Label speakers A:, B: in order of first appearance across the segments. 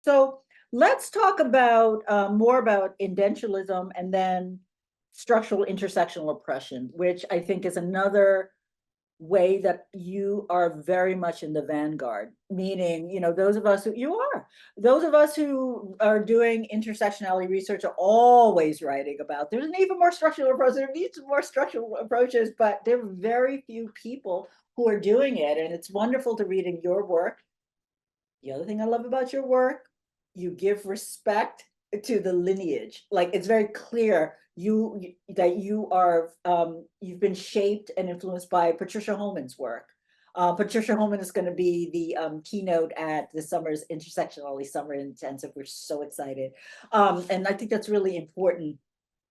A: So let's talk about more about indentualism and then structural intersectional oppression, which I think is another way that you are very much in the vanguard, meaning, those of us those of us who are doing intersectionality research are always writing about there's an even more structural approach, there needs more structural approaches, but there are very few people who are doing it. And it's wonderful to read in your work. The other thing I love about your work, you give respect to the lineage. Like it's very clear that you've been shaped and influenced by Patricia Homan's work. Patricia Homan is going to be the keynote at this summer's Intersectionality Summer Intensive. We're so excited. And I think that's really important.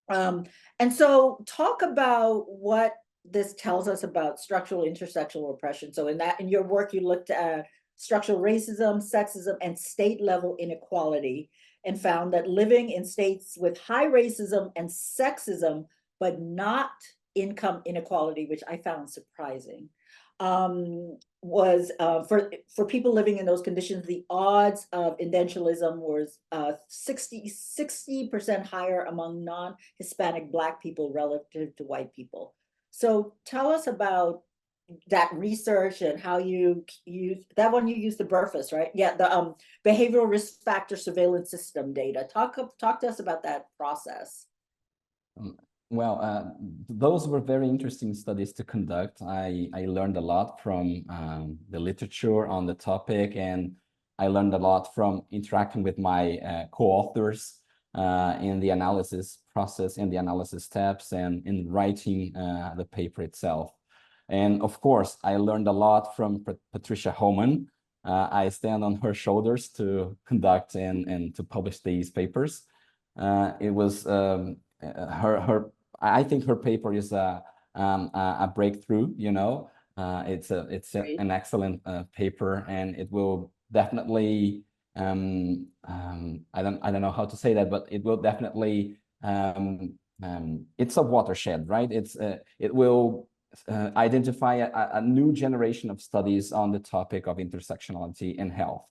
A: And so talk about what this tells us about structural intersectional oppression. So in your work, you looked at structural racism, sexism, and state level inequality, and found that living in states with high racism and sexism, but not income inequality, which I found surprising, was for people living in those conditions, the odds of indentualism was 60% higher among non-Hispanic Black people relative to white people. So tell us about that research and how you use that one. You use the BRFIS, right? Yeah, the behavioral risk factor surveillance system data. Talk to us about that process.
B: Well, those were very interesting studies to conduct. I learned a lot from the literature on the topic, and I learned a lot from interacting with my co-authors in the analysis process, in the analysis steps, and in writing the paper itself. And of course, I learned a lot from Patricia Homan. I stand on her shoulders to conduct and to publish these papers. It was I think her paper is a breakthrough. It's an excellent paper, and it will definitely I don't know how to say that, but it will definitely it's a watershed, right? It will identify a new generation of studies on the topic of intersectionality in health.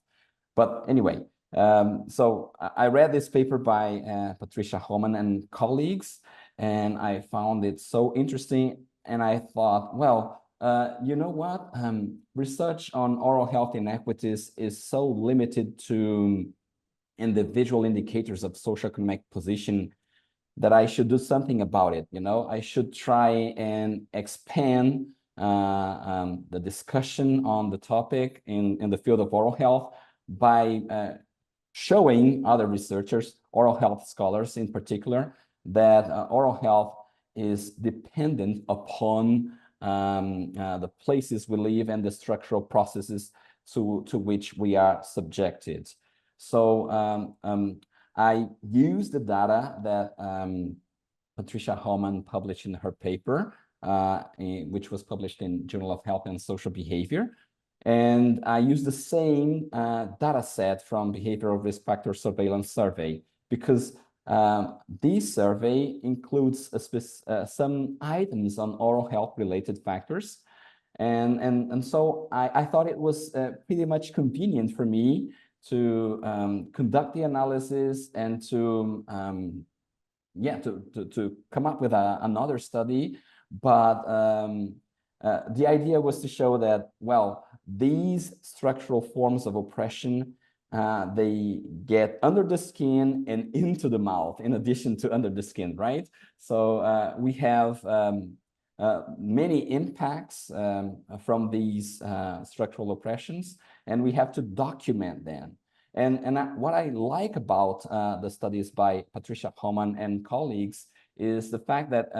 B: But anyway, so I read this paper by Patricia Homan and colleagues, and I found it so interesting. And I thought, well, you know what? Research on oral health inequities is so limited to individual indicators of socioeconomic position that I should do something about it. I should try and expand the discussion on the topic in the field of oral health by showing other researchers, oral health scholars in particular, that oral health is dependent upon the places we live and the structural processes to which we are subjected. So I used the data that Patricia Homan published in her paper, which was published in Journal of Health and Social Behavior. And I used the same data set from Behavioral Risk Factor Surveillance Survey, because this survey includes some items on oral health related factors. And so I thought it was pretty much convenient for me to conduct the analysis and to come up with another study. But the idea was to show that, well, these structural forms of oppression, they get under the skin and into the mouth, in addition to under the skin, right? So we have many impacts from these structural oppressions, and we have to document them. And what I like about the studies by Patricia Homan and colleagues is the fact that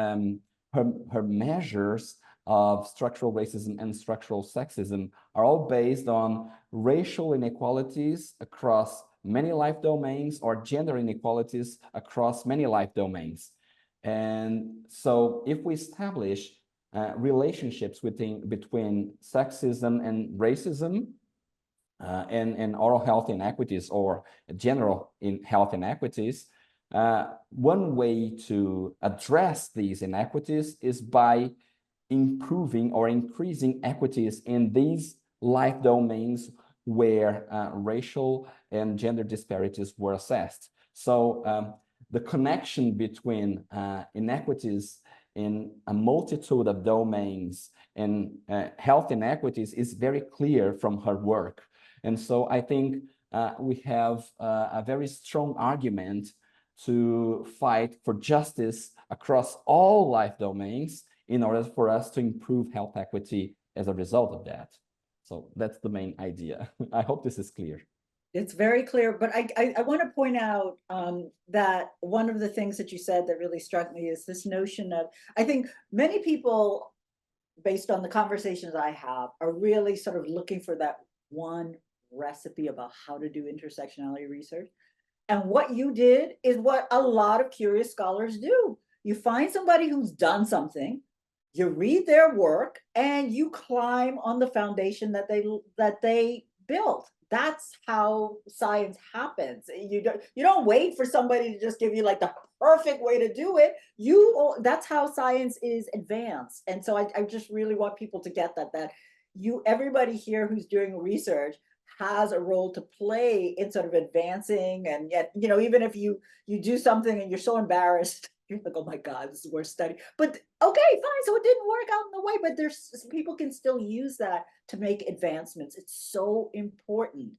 B: her measures of structural racism and structural sexism are all based on racial inequalities across many life domains, or gender inequalities across many life domains. And so if we establish relationships between sexism and racism and oral health inequities, or general health inequities, one way to address these inequities is by improving or increasing equities in these life domains where racial and gender disparities were assessed. So the connection between inequities in a multitude of domains and health inequities is very clear from her work. And so I think we have a very strong argument to fight for justice across all life domains in order for us to improve health equity as a result of that. So that's the main idea. I hope this is clear.
A: It's very clear, but I want to point out that one of the things that you said that really struck me is this notion of, I think many people, based on the conversations I have, are really sort of looking for that one recipe about how to do intersectionality research. And what you did is what a lot of curious scholars do. You find somebody who's done something, you read their work, and you climb on the foundation that they built. That's how science happens. You don't wait for somebody to just give you like the perfect way to do it. That's how science is advanced. And so I just really want people to get that everybody here who's doing research has a role to play in sort of advancing. And yet, even if you do something and you're so embarrassed, you're like, oh my God, this is the worst study. But okay, fine. So it didn't work out in the way, but there's people can still use that to make advancements. It's so important.